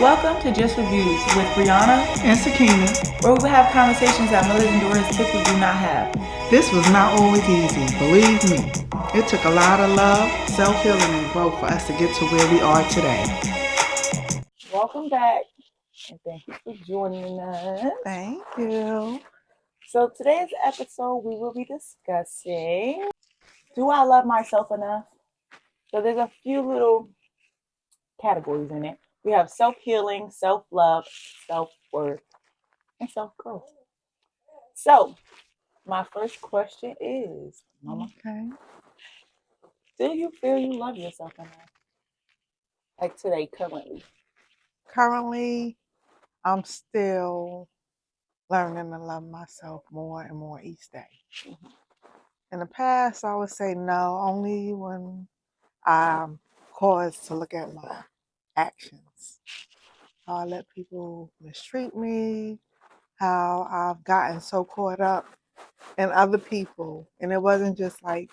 Welcome to Just Reviews with Brianna and Sakina, where we will have conversations that mothers and daughters typically do not have. This was not always easy, believe me. It took a lot of love, self-healing, and growth for us to get to where we are today. Welcome back, and thank you for joining us. Thank you. So today's episode, we will be discussing, do I love myself enough? So there's a few little categories in it. We have self-healing, self-love, self-worth, and self-growth. So my first question is, Mama, Okay. do you feel you love yourself enough? Like today, currently. Currently, I'm still learning to love myself more and more each day. Mm-hmm. In the past, I would say no, only when I'm caused to look at my actions. How I let people mistreat me, how I've gotten so caught up in other people. And it wasn't just like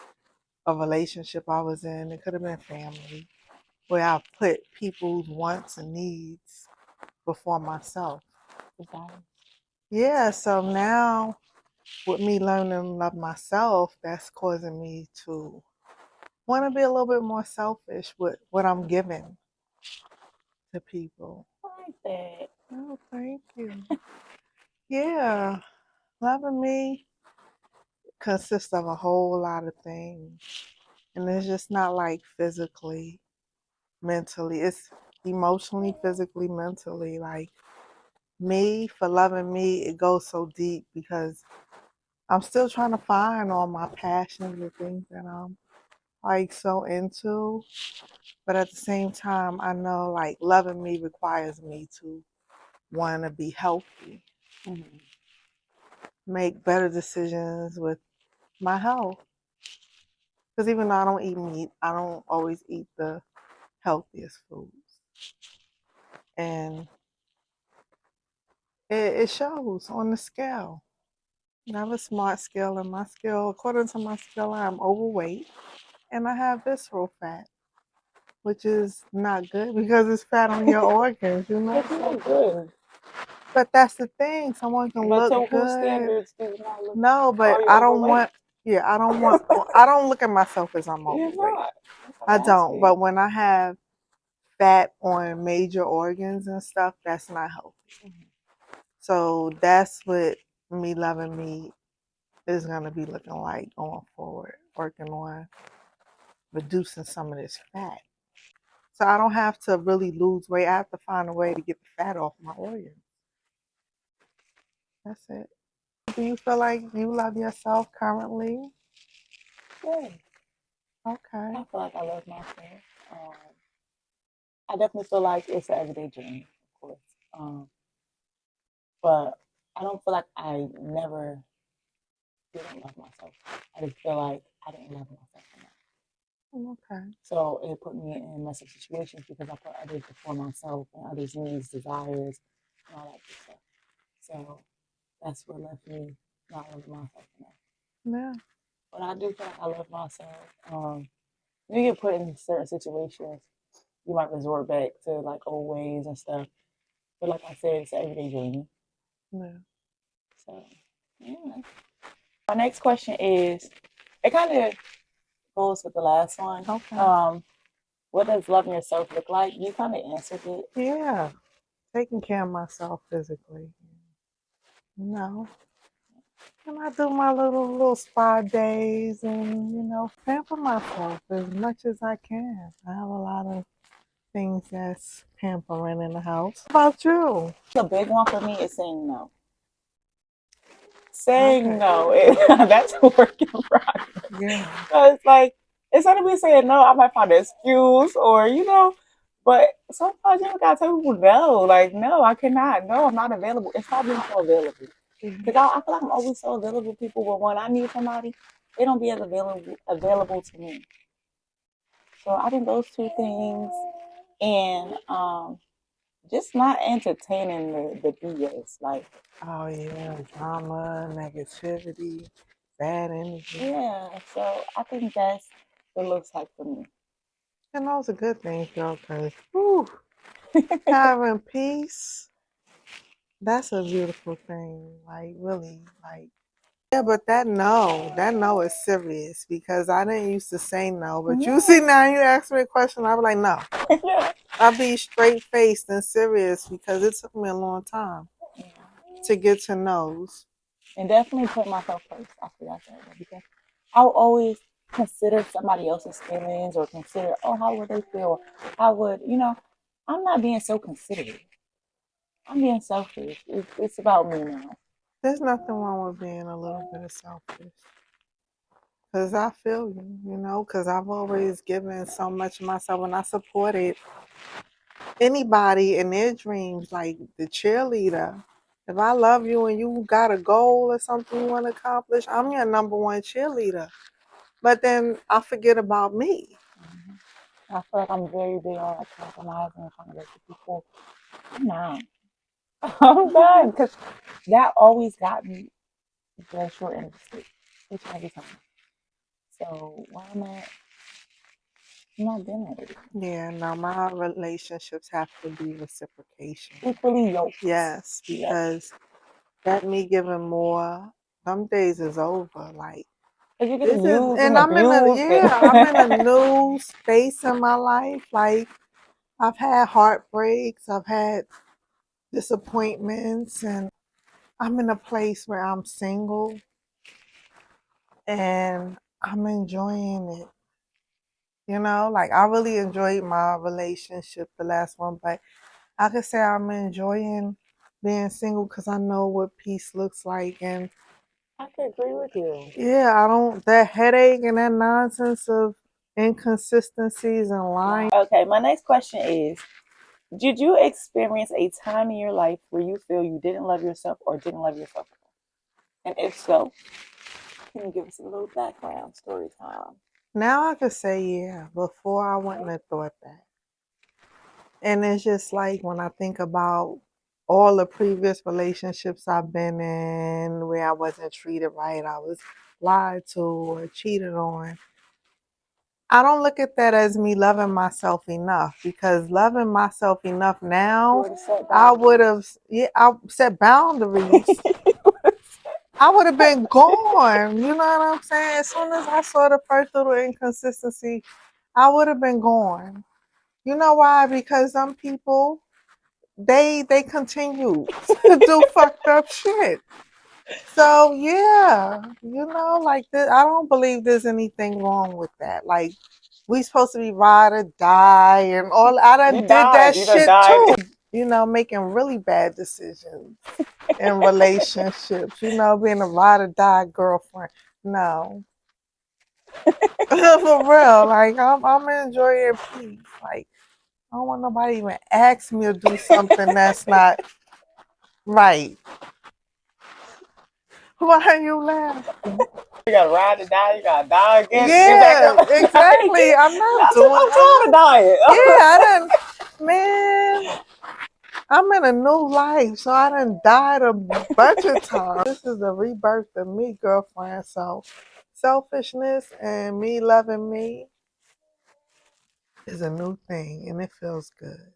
a relationship I was in, it could have been family, where I put people's wants and needs before myself. Yeah, so now with me learning to love myself, that's causing me to want to be a little bit more selfish with what I'm giving to people. I like that. Oh, thank you. Yeah, loving me consists of a whole lot of things. And it's just not like physically, mentally. It's emotionally, physically, mentally. Like me, for loving me, it goes so deep because I'm still trying to find all my passions and things that I'm like so into. But at the same time, I know like loving me requires me to want to be healthy, Mm-hmm. make better decisions with my health. Because even though I don't eat meat, I don't always eat the healthiest foods. And it shows on the scale. I have a smart scale, and my scale, according to my scale, I'm overweight and I have visceral fat, which is not good because it's fat on your organs, you know? But you look good. But that's the thing. Someone can But to look whose good. standards do you not look? No, but Are you I don't overweight? want, I don't want, I don't look at myself as I'm You're overweight. not. I I'm don't. asking. But when I have fat on major organs and stuff, that's not healthy. Mm-hmm. So that's what me loving me is going to be looking like going forward, working on reducing some of this fat. So I don't have to really lose weight. I have to find a way to get the fat off my organs. That's it. Do you feel like you love yourself currently? Yeah. Okay. I feel like I love myself. I definitely feel like it's an everyday journey, of course. But I don't feel like I never didn't love myself. I just feel like I didn't love myself enough. Okay. So it put me in messy situations because I put others before myself and others' needs, desires, and all that good stuff. So that's what left me not loving myself enough. Yeah. But I do feel like I love myself. You get put in certain situations, you might resort back to like old ways and stuff. But like I said, it's an everyday journey. Yeah. So yeah. My next question is, it kind of goes with the last one. Okay. What does loving yourself look like? You kind of answered it. Yeah. Taking care of myself physically. No. And I do my little spa days and, pamper myself as much as I can. I have a lot of things that's pampering in the house. How about you? The big one for me is saying no. Saying Okay. no, that's a work in progress. Yeah. So it's like, instead of me saying no, I might find an excuse or, but sometimes you gotta tell people no. Like, no, I cannot. No, I'm not available. It's not being so available. Because I feel like I'm always so available to people, but when I need somebody, they don't be as available to me. So I think those two things, and just not entertaining the BS. Like, Oh yeah, drama, negativity, bad energy. yeah. So I think that's what it looks like for me. And those are good things though, because Having peace, that's a beautiful thing. Like really, like yeah, but that no is serious because I didn't used to say no. But you see now you ask me a question, I be like, no. Yeah. I'll be straight faced and serious because it took me a long time to get to knows. And definitely put myself first. I forgot that because I'll always consider somebody else's feelings or consider, oh, how would they feel? How would, I'm not being so considerate. I'm being selfish. It's about me now. There's nothing wrong with being a little bit of selfish. Cause I feel you, cause I've always given so much of myself and I supported anybody in their dreams, like the cheerleader. If I love you and you got a goal or something you want to accomplish, I'm your number one cheerleader. But then I forget about me. I feel like I'm very big on like compromising and trying to work with people. I'm not. I'm done because that always got me the short end of the stick each and every time. So why am I not doing it? Yeah, no, my relationships have to be reciprocation. Equally yoked. Yes, Yes. because that me giving more, some days is over. Like Because you get this is, used and and I'm in a abused. I'm in a new space in my life. Like I've had heartbreaks, I've had disappointments, and I'm in a place where I'm single and I'm enjoying it. Like I really enjoyed my relationship, the last one, but I could say I'm enjoying being single because I know what peace looks like. And I could agree with you. yeah, I don't, that headache and that nonsense of inconsistencies and lying. Okay, my next question is, did you experience a time in your life where you feel you didn't love yourself or didn't love yourself? And if so, can you give us a little background story time? Now I could say, yeah, before I wouldn't have thought that. And it's just like when I think about all the previous relationships I've been in where I wasn't treated right, I was lied to or cheated on. I don't look at that as me loving myself enough because loving myself enough now, I would have, yeah, I set boundaries. I would have been gone. You know what I'm saying? As soon as I saw the first little inconsistency, I would have been gone. You know why? Because some people they continue to do fucked up shit. So yeah, like this, I don't believe there's anything wrong with that. Like we supposed to be ride or die and all. I done did that shit too. Making really bad decisions in relationships. Being a ride or die girlfriend. No, for real. Like I'm enjoying peace. Like I don't want nobody even ask me to do something that's not right. Why are you laughing? You gotta ride or die, you gotta die again. Yeah, exactly. I'm not That's doing. what I'm tired of dying. Yeah, I done, man. I'm in a new life, so I done died a bunch of times. This is a rebirth of me, girlfriend. So, selfishness and me loving me is a new thing, and it feels good.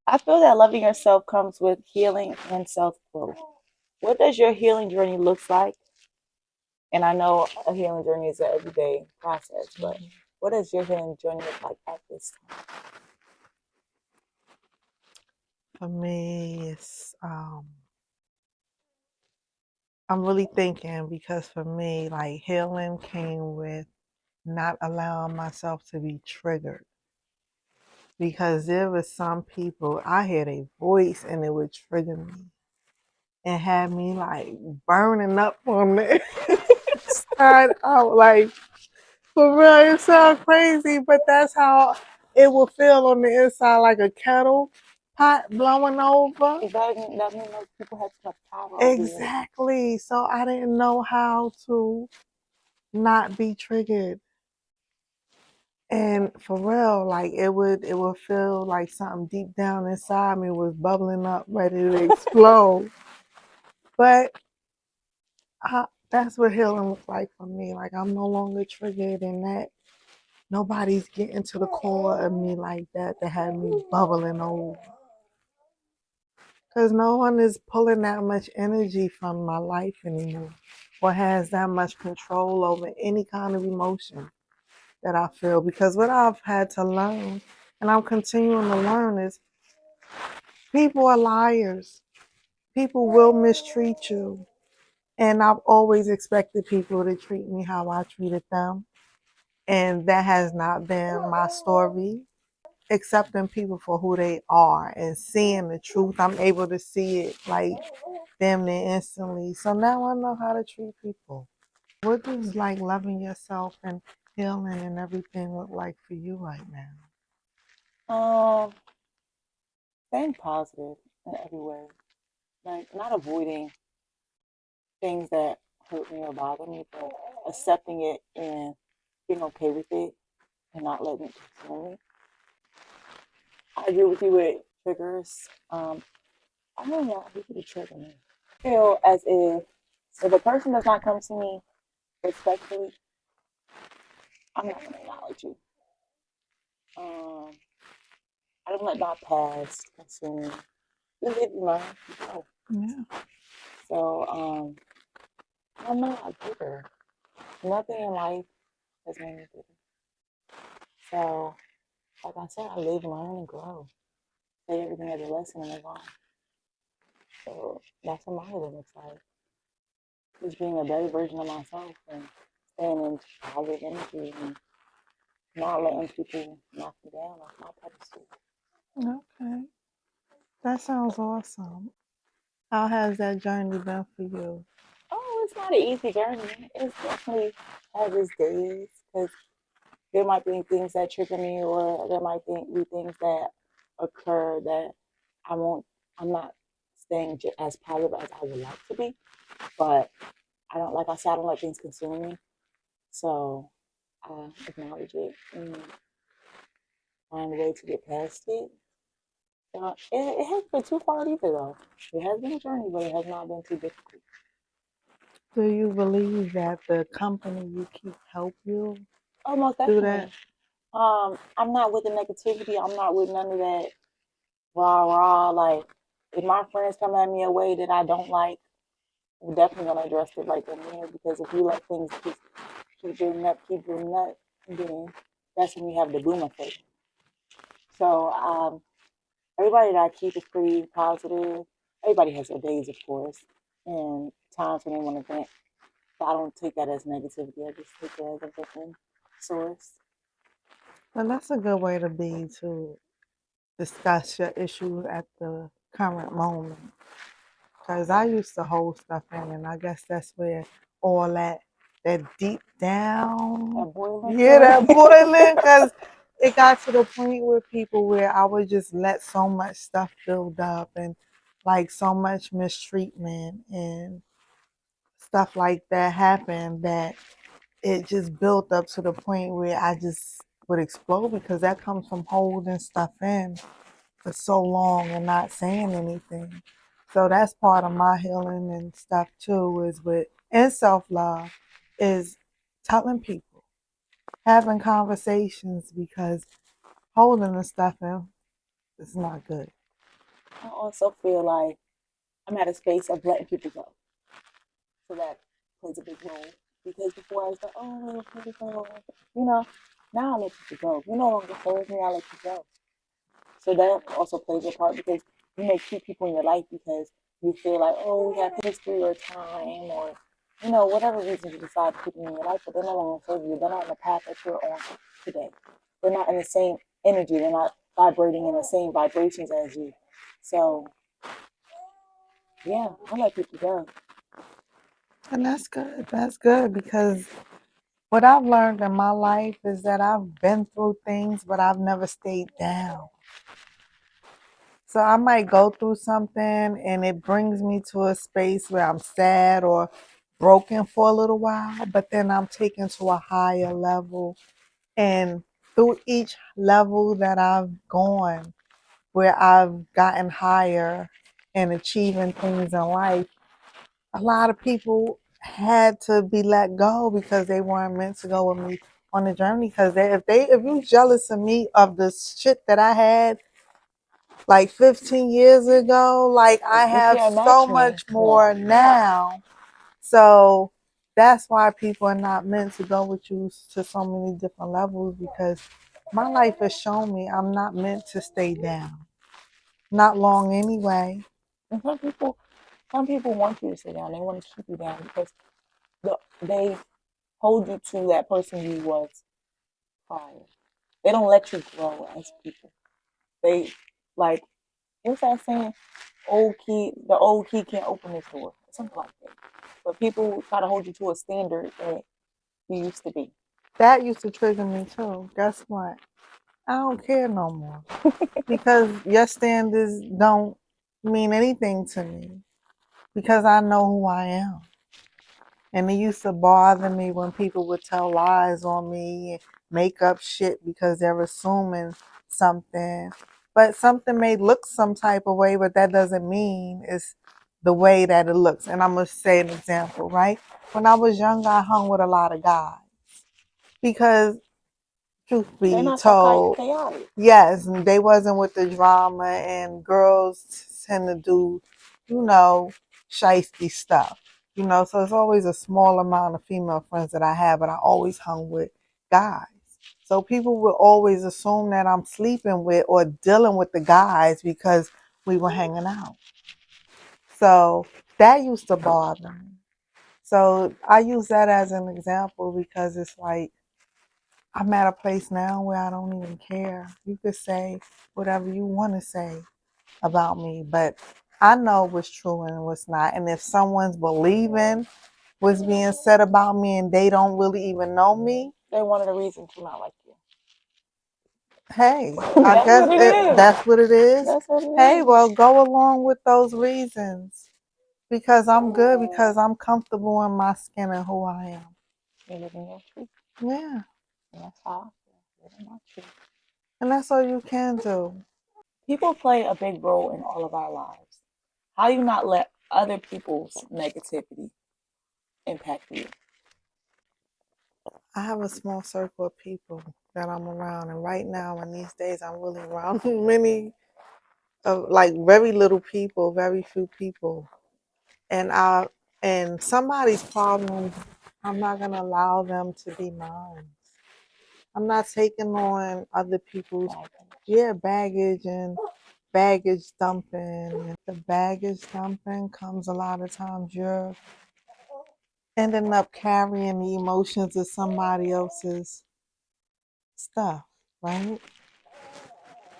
I feel that loving yourself comes with healing and self growth. What does your healing journey look like? And I know a healing journey is an everyday process, but what does your healing journey look like at this time? For me, it's I'm really thinking because for me, like healing came with not allowing myself to be triggered. Because there was some people I had a voice and it would trigger me and have me like burning up on the inside out. Like for real, it sounds crazy, but that's how it will feel on the inside, like a kettle pot blowing over. That means those people have too much power over you. Exactly. So I didn't know how to not be triggered. And for real, like it would feel like something deep down inside me was bubbling up, ready to explode. But that's what healing looks like for me. Like I'm no longer triggered, and that nobody's getting to the core of me like that to have me bubbling over. Because no one is pulling that much energy from my life anymore or has that much control over any kind of emotion that I feel. Because what I've had to learn, and I'm continuing to learn, is people are liars. People will mistreat you. And I've always expected people to treat me how I treated them. And that has not been my story. Accepting people for who they are and seeing the truth, I'm able to see it like damn near instantly. So now I know how to treat people. What does like loving yourself and healing and everything look like for you right now? Staying positive in every way, like not avoiding things that hurt me or bother me, but accepting it and being okay with it and not letting it consume me. I agree with you with triggers. I don't want people to trigger me. I feel as if a person does not come to me respectfully, I'm not going to acknowledge you. Um, I don't let my past consume me. You live, you learn, you grow. Yeah. So I'm not bitter. Nothing in life has made me bitter. So, like I said, I live, learn, and grow. Take everything as a lesson and move on. So that's what my healing looks like. Just being a better version of myself and staying in positive energy and not letting people knock me down off my pedestal. Okay. That sounds awesome. How has that journey been for you? Oh, it's not an easy journey. It's definitely has its days because there might be things that trigger me, or there might be things that occur that I won't. I'm not staying as positive as I would like to be, but I don't. Like I said, I don't let things consume me. So I acknowledge it and find a way to get past it. It hasn't been too far either, though. It has been a journey, but it has not been too difficult. Do you believe that the company you keep help you Oh, most do definitely. that? I'm not with the negativity. I'm not with none of that rah rah. Like, if my friends come at me a way that I don't like, we're definitely gonna address it right then and there. Because if you let things just keep building up, then that's when you have the boom effect. So everybody that I keep is pretty positive. Everybody has their days, of course, and times when they want to vent. So I don't take that as negativity. I just take it as a different source. Well, that's a good way to be, to discuss your issues at the current moment. Because I used to hold stuff in, and I guess that's where all that deep down, That boiling yeah, point. that boiling, because it got to the point where people, where I would just let so much stuff build up and like so much mistreatment and stuff like that happen, that it just built up to the point where I just would explode, because that comes from holding stuff in for so long and not saying anything. So that's part of my healing and stuff too, is with, and self-love, is telling people, having conversations, because holding the stuff in is not good. I also feel like I'm at a space of letting people go. So that plays a big role. Because before I was like, oh, let people go. You know, now I let people go. You no longer hold me, I let you go. So that also plays a part because you may keep people in your life because you feel like, oh, we have history or time or, whatever reason you decide to keep them in your life, but they're no longer serving you. They're not on the path that you're on today. They're not in the same energy. They're not vibrating in the same vibrations as you. So, yeah, I let people go. And that's good. That's good, because what I've learned in my life is that I've been through things, but I've never stayed down. So I might go through something and it brings me to a space where I'm sad or broken for a little while, but then I'm taken to a higher level. And through each level that I've gone, where I've gotten higher and achieving things in life, a lot of people had to be let go because they weren't meant to go with me, on the journey, because if you jealous of me of the shit that I had like 15 years ago, like I You have can't so match me much now. more now. So that's why people are not meant to go with you to so many different levels, because my life has shown me I'm not meant to stay down. Not long anyway. And some people want you to sit down. They want to keep you down because they hold you to that person you was prior. They don't let you grow as people. They like what's that saying? The old key can't open this door. Something like that. But people try to hold you to a standard that you used to be. That used to trigger me too. Guess what? I don't care no more. Because your standards don't mean anything to me. Because I know who I am. And it used to bother me when people would tell lies on me and make up shit because they're assuming something. But something may look some type of way, but that doesn't mean it's the way that it looks. And I'm going to say an example, right? When I was younger, I hung with a lot of guys. Because, truth They're be not so told, chaotic. yes, they wasn't with the drama, and girls tend to do, shiesty stuff. So it's always a small amount of female friends that I have, but I always hung with guys. So people would always assume that I'm sleeping with or dealing with the guys because we were hanging out. So that used to bother me. So I use that as an example because it's like I'm at a place now where I don't even care. You could say whatever you want to say about me, but I know what's true and what's not. And if someone's believing what's being said about me and they don't really even know me, They're one of the reasons to not like you. hey, I That's guess what it is. that's what it is. That's what it Hey, is. well, go along with those reasons because I'm good, because I'm comfortable in my skin and who I am. You're living your truth. Yeah. And that's how I feel. Living my truth. And that's all you can do. People play a big role in all of our lives. How do you not let other people's negativity impact you? I have a small circle of people that I'm around, and right now in these days, I'm really around many of like very little people, very few people, and somebody's problems, I'm not gonna allow them to be mine. I'm not taking on other people's baggage and baggage dumping. And the baggage dumping comes a lot of times you're ending up carrying the emotions of somebody else's stuff, right?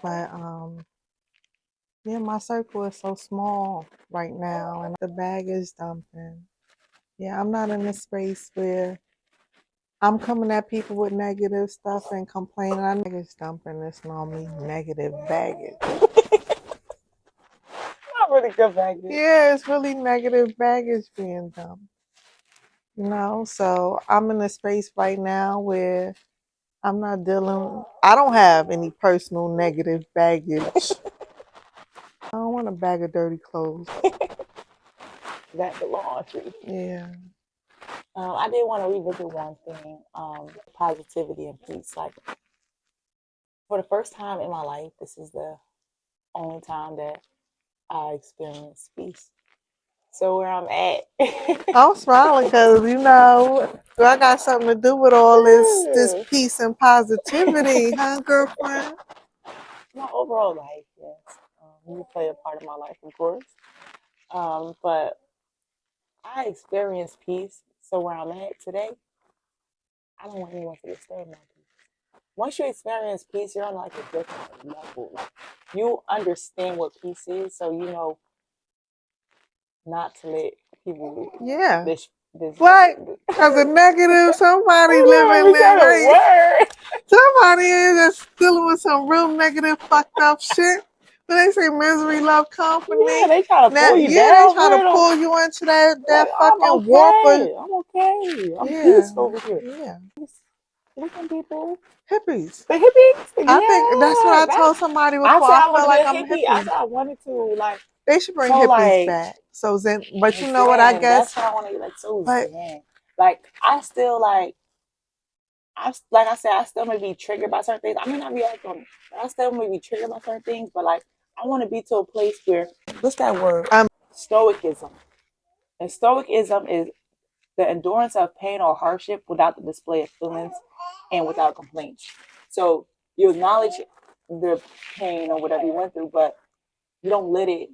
But yeah, my circle is so small right now, and the bag is dumping. Yeah, I'm not in a space where I'm coming at people with negative stuff and complaining. I know baggage dumping is normally negative baggage. Not really good baggage. Yeah, it's really negative baggage being dumped. So I'm in a space right now where I'm not dealing. I don't have any personal negative baggage. I don't want a bag of dirty clothes. That's the laundry. Yeah. I did want to revisit one thing, positivity and peace. Like, for the first time in my life, this is the only time that I experienced peace. So where I'm at. I'm smiling because I got something to do with all this peace and positivity, huh, girlfriend? My overall life, yes. You play a part of my life, of course. But I experienced peace. So where I'm at today, I don't want anyone to disturb my peace. Once you experience peace, you're on like a different level. Like, you understand what peace is, so you know not to let people. Yeah. This What? Because a negative, somebody living there, right? Somebody is just dealing with some real negative, fucked up shit. But they say misery love company. Yeah, they try to pull you They down. try to pull you into that Like, fucking I'm warp. okay. I'm okay. I'm peaceful over here. Yeah. Looking people. Hippies. The hippies? I think that's what I Yeah. told somebody before. I said I feel want to like be a I'm hippie. I hippies. said I wanted to, like, They should bring so, hippies like, back. So Zen, but you know what? I Zen. That's guess. what I want to be, like, so But Zen. Like, I still, like, like I said, I still may be triggered by certain things. I may not be acting on it, but I still may be triggered by certain things. But like, I want to be to a place where, what's that word? Stoicism. And stoicism is the endurance of pain or hardship without the display of feelings and without complaints. So you acknowledge the pain or whatever you went through, but you don't let it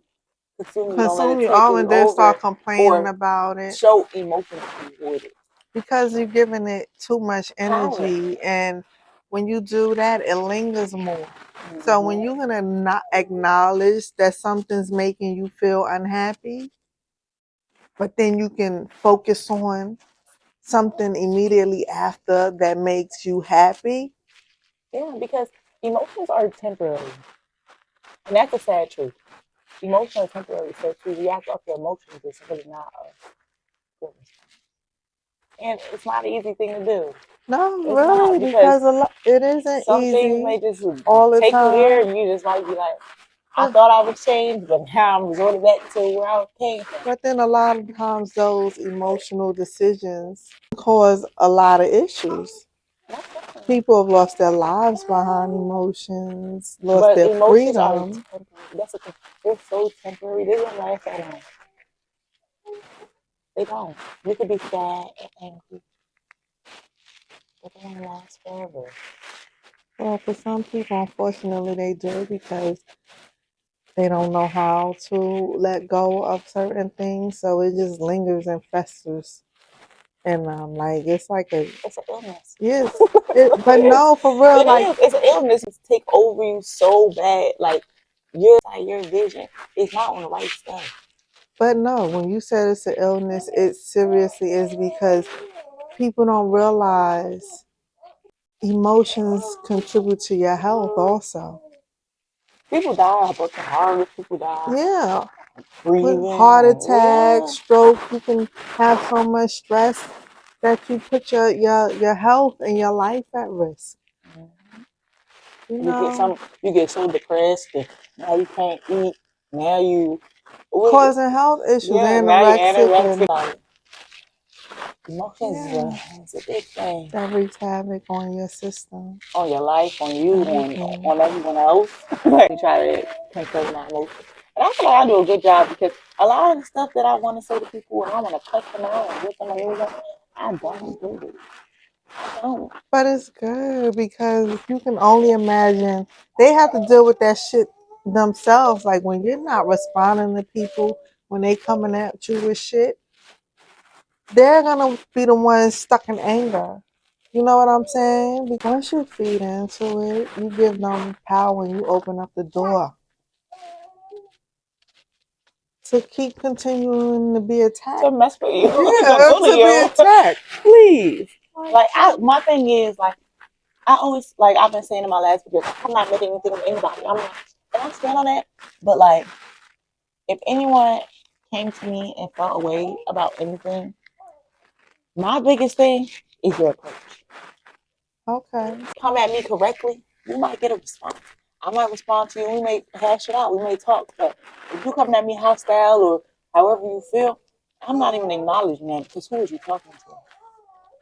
consume you. You don't let Consume it you take all you and then over start complaining or about it. show emotions toward it. Because you're giving it too much Power. energy, and when you do that, it lingers more. So when you're gonna not acknowledge that something's making you feel unhappy, but then you can focus on something immediately after that makes you happy. Yeah, because emotions are temporary. And that's a sad truth. Emotions are temporary. So to react off your emotions is really not a good response. And it's not an easy thing to do. No, It's really, not because because it isn't some things easy may just all the take you there time. and you just might be like, I thought I was changed, but now I'm resorting back to where I came from. But then a lot of times those emotional decisions cause a lot of issues. People have lost their lives behind emotions, lost But their emotions are freedom. temporary. They're so temporary. They don't last that long. They don't. You could be sad and angry, but they don't last forever. Well, for some people, unfortunately, they do because they don't know how to let go of certain things. So it just lingers and festers. And like it's like it's an illness. Yes, but no, for real, It's an illness. It's take over you so bad. Like your vision is not on the right stuff. But no, when you said it's an illness, it seriously is because people don't realize emotions contribute to your health also. People die of broken hearts. People die. Yeah. Breathing. With heart attack, stroke, you can have so much stress that you put your health and your life at risk. You get so depressed and now you can't eat. Now you causing health issues, anorexic. Emotions is a big thing. That wreaks havoc on your system, on your life, on you, on everyone else. You try to control my emotions. And I feel like I do a good job because a lot of the stuff that I want to say to people and I want to cut them out and get them and I don't do it. I don't. But it's good because you can only imagine they have to deal with that shit themselves. Like when you're not responding to people when they coming at you with shit, they're gonna be the ones stuck in anger. You know what I'm saying? Once you feed into it, you give them power and you open up the door to keep continuing to be attacked. To mess with you. Yeah, to be attacked. Please. My thing is like I always like I've been saying in my last video, I'm not making anything with anybody. I'm not, and I stand on that. But like if anyone came to me and felt a way about anything, my biggest thing is your approach. Okay. Come at me correctly, you might get a response. I might respond to you. We may hash it out. We may talk. But if you coming at me hostile or however you feel, I'm not even acknowledging that because who is you talking to?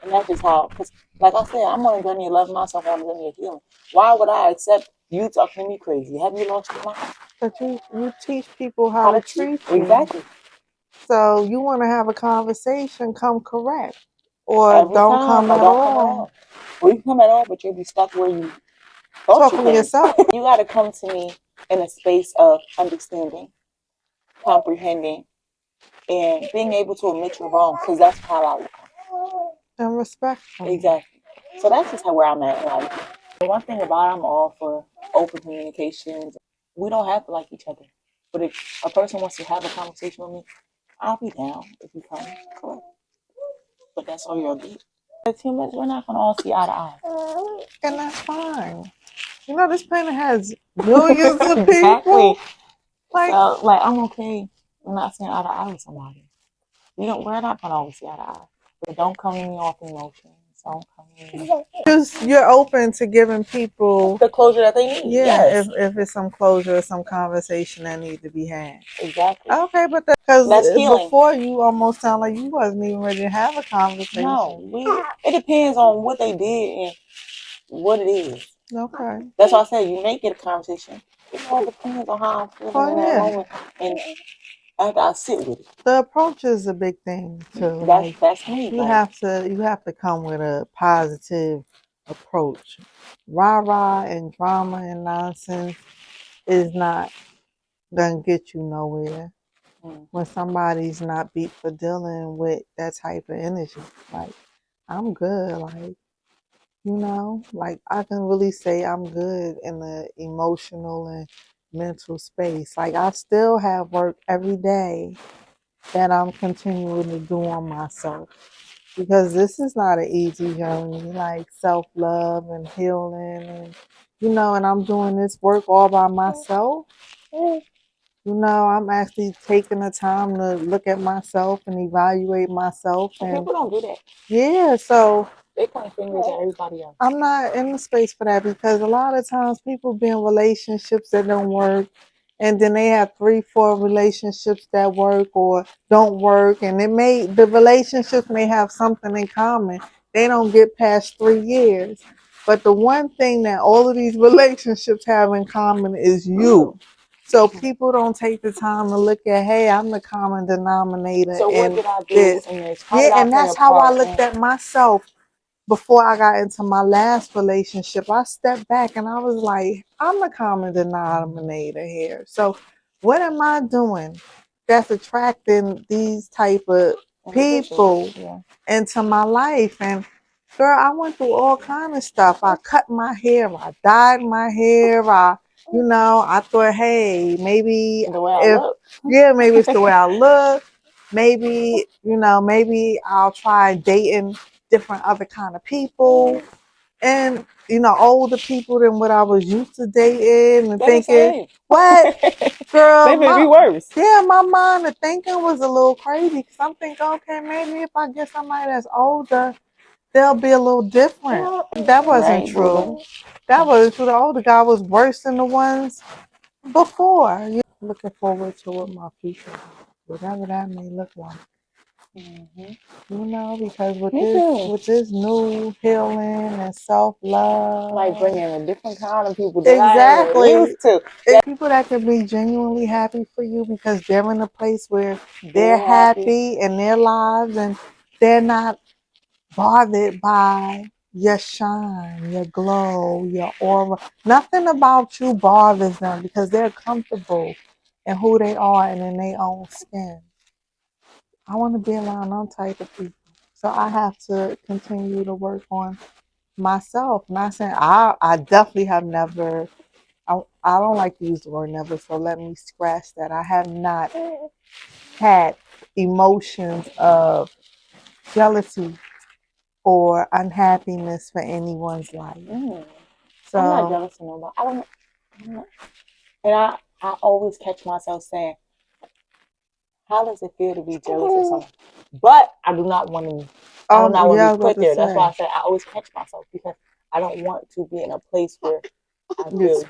And that's just how, because like I said, I'm on a journey of loving myself, on a journey of healing. Why would I accept you talking to me crazy? Have you lost your mind? But you teach people how to treat you. Exactly. So you want to have a conversation, come correct. Or Every don't time, come or at don't come at all. all. Or you can come at all, but you'll be stuck where you thought Talking you to can. yourself. You got to come to me in a space of understanding, comprehending, and being able to admit you're wrong, because that's how I will come. And respectful. Exactly. So that's just how where I'm at in life. The one thing about I'm all for open communications. We don't have to like each other. But if a person wants to have a conversation with me, I'll be down if you come. Correct. But that's all you'll get. As humans, we're not gonna all see eye to eye. And that's fine. You know, this planet has millions of people. Exactly. So, like, I'm okay. I'm not seeing eye to eye with somebody. We're not gonna always see eye to eye. But don't come to me off emotions. So I'm You're open to giving people the closure that they need. yeah, Yes, if it's some closure or some conversation that need to be had. exactly. Okay, but because That's healing. before you almost sound like you wasn't even ready to have a conversation. No, it depends on what they did and what it is. Okay. That's why I said you make it a conversation. It all depends on how I'm feeling in that moment, and after I sit with it. The approach is a big thing too. That's me. You have to come with a positive approach. Rah and drama and nonsense is not gonna get you nowhere. When somebody's not beat for dealing with that type of energy, like I'm good, like I can really say I'm good in the emotional and mental space. Like I still have work every day that I'm continuing to do on myself because this is not an easy journey, like self-love and healing and I'm doing this work all by myself. I'm actually taking the time to look at myself and evaluate myself. And people don't do that. Yeah, so they point fingers at everybody else. I'm not in the space for that because a lot of times people be in relationships that don't work, and then they have 3-4 relationships that work or don't work, and the relationships may have something in common. They don't get past 3 years. But the one thing that all of these relationships have in common is you. So people don't take the time to look at, hey, I'm the common denominator. So what did I do this? in this? And that's how I looked at myself before I got into my last relationship. I stepped back and I was like, I'm the common denominator here. So what am I doing that's attracting these type of people into my life? And girl, I went through all kind of stuff. I cut my hair, I dyed my hair, I thought, hey, maybe the way I look. maybe it's the way I look. Maybe, maybe I'll try dating different other kind of people and older people than what I was used to dating and thinking, what girl, they may be worse. Yeah, my mind of thinking was a little crazy because I'm thinking, okay, maybe if I get somebody that's older, they'll be a little different. That wasn't true. That wasn't true. The older guy was worse than the ones before. Looking forward to what my future, whatever that may look like. Because with this new healing and self-love, like bringing a different kind of people that I ain't used to. People that can be genuinely happy for you because they're in a place where they're happy in their lives and they're not bothered by your shine, your glow, your aura. Nothing about you bothers them because they're comfortable in who they are and in their own skin. I want to be around them type of people. So I have to continue to work on myself. Not saying I definitely have never, I don't like to use the word never, so let me scratch that. I have not had emotions of jealousy or unhappiness for anyone's life. So I'm not jealous of nobody. I don't, and I always catch myself saying, how does it feel to be jealous of someone? But I do not want to. I do not want to be put there. That's why I say I always catch myself because I don't want to be in a place where I feel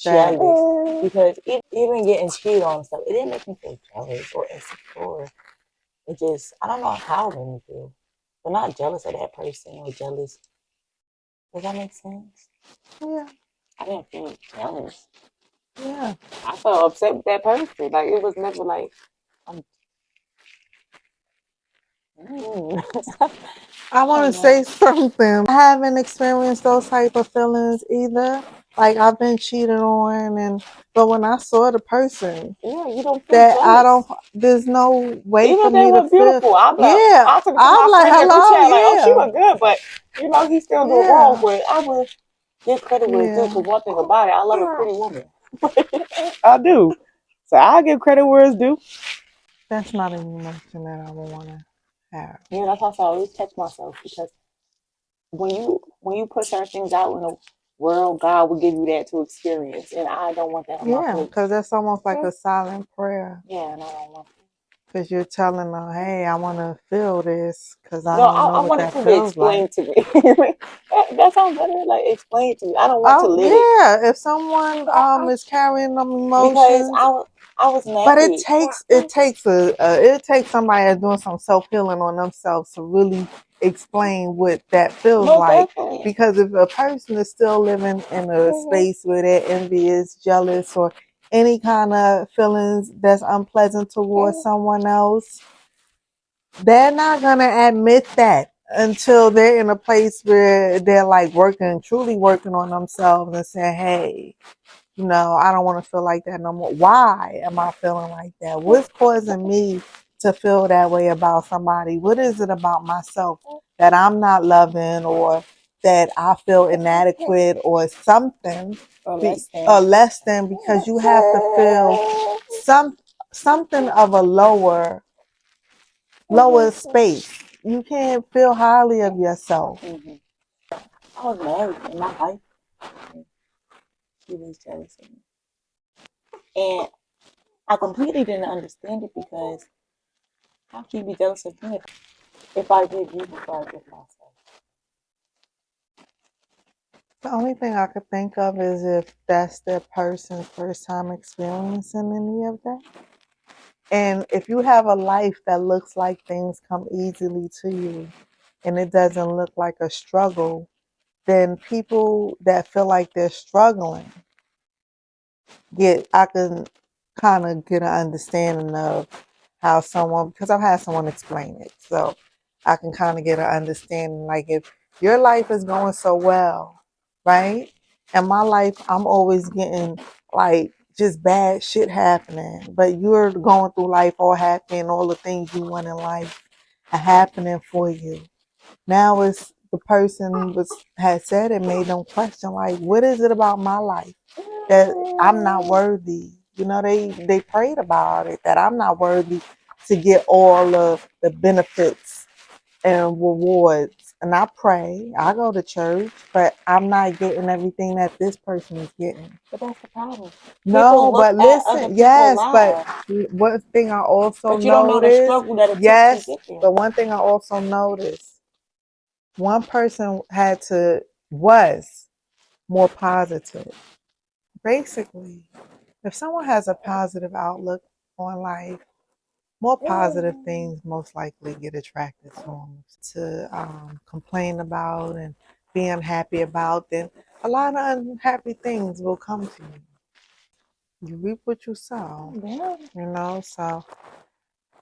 jealous. Because even getting cheated on and stuff, it didn't make me feel jealous or insecure. It just, I don't know how it made me feel. But not jealous of that person or jealous. Does that make sense? Yeah. I didn't feel jealous. Yeah. I felt upset with that person. Like it was never like I want to say something. I haven't experienced those type of feelings either. Like I've been cheated on, but when I saw the person, you don't feel that jealous. I don't. There's no way even for if they me were to beautiful. feel. I took it to my like, friend in the group chat, like, yeah. oh, she was good, but he's still doing wrong. But I would give credit where it's due. Because one thing about it, I love a pretty woman. I do. So I give credit where it's due. That's not an emotion that I would want to have. Yeah, that's why I always catch myself because when you put certain things out in the world, God will give you that to experience, and I don't want that on my plate. Yeah, because that's almost like a silent prayer. Yeah, and I don't want that. Because you're telling them, hey, I want to feel this because I No, don't know I what wanted that to be feels like. explained to me. That sounds better. Like explain to me. I don't want to Oh, live it yeah. If someone is carrying them because emotions, I was but it married. takes somebody that's doing some self-healing on themselves to really explain what that feels Most like. definitely. Because if a person is still living in a space where they're envious, jealous, or any kind of feelings that's unpleasant towards someone else, they're not gonna admit that until they're in a place where they're like truly working on themselves and saying, hey, I don't want to feel like that no more. Why am I feeling like that? What's causing me to feel that way about somebody? What is it about myself that I'm not loving, or that I feel inadequate or something, or less than, because you have to feel something of a lower space. You can't feel highly of yourself. I was married and my wife, she was jealous of me. And I completely didn't understand it because how can you be jealous of me if I give you before I give myself? The only thing I could think of is if that's the person's first time experiencing any of that. And if you have a life that looks like things come easily to you and it doesn't look like a struggle, then people that feel like they're struggling I can kind of get an understanding of how someone, because I've had someone explain it. So I can kind of get an understanding. Like if your life is going so well, right? And my life, I'm always getting like just bad shit happening, but you're going through life all happy and all the things you want in life are happening for you. Now it's the person had said it made them question, like, what is it about my life that I'm not worthy? They prayed about it, that I'm not worthy to get all of the benefits and rewards. And I pray, I go to church, but I'm not getting everything that this person is getting. But that's the problem. No, but listen, yes, but one thing I also but you don't know the struggle that it yes, took to get there. but one thing I also noticed, one person was more positive. Basically, if someone has a positive outlook on life, more positive things most likely get attracted to them. To complain about and be unhappy about, then a lot of unhappy things will come to you. You reap what you sow. So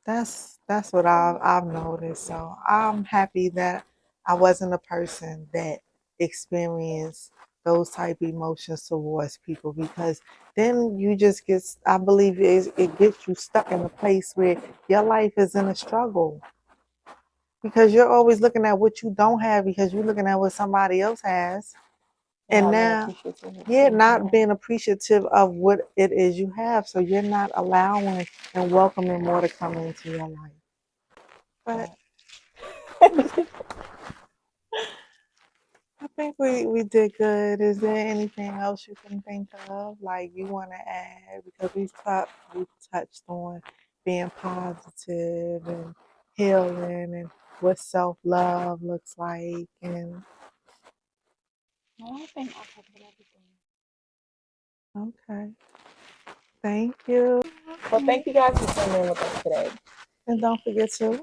that's what I've noticed. So I'm happy that I wasn't a person that experienced those type of emotions towards people, because then you just I believe it gets you stuck in a place where your life is in a struggle, because you're always looking at what you don't have because you're looking at what somebody else has. And now, not being appreciative of what it is you have. So you're not allowing and welcoming more to come into your life. But I think we did good. Is there anything else you can think of, like you want to add? Because we touched on being positive and healing and what self-love looks like. And I think I covered everything. okay, thank you. Well, thank you guys for tuning in with us today. And don't forget to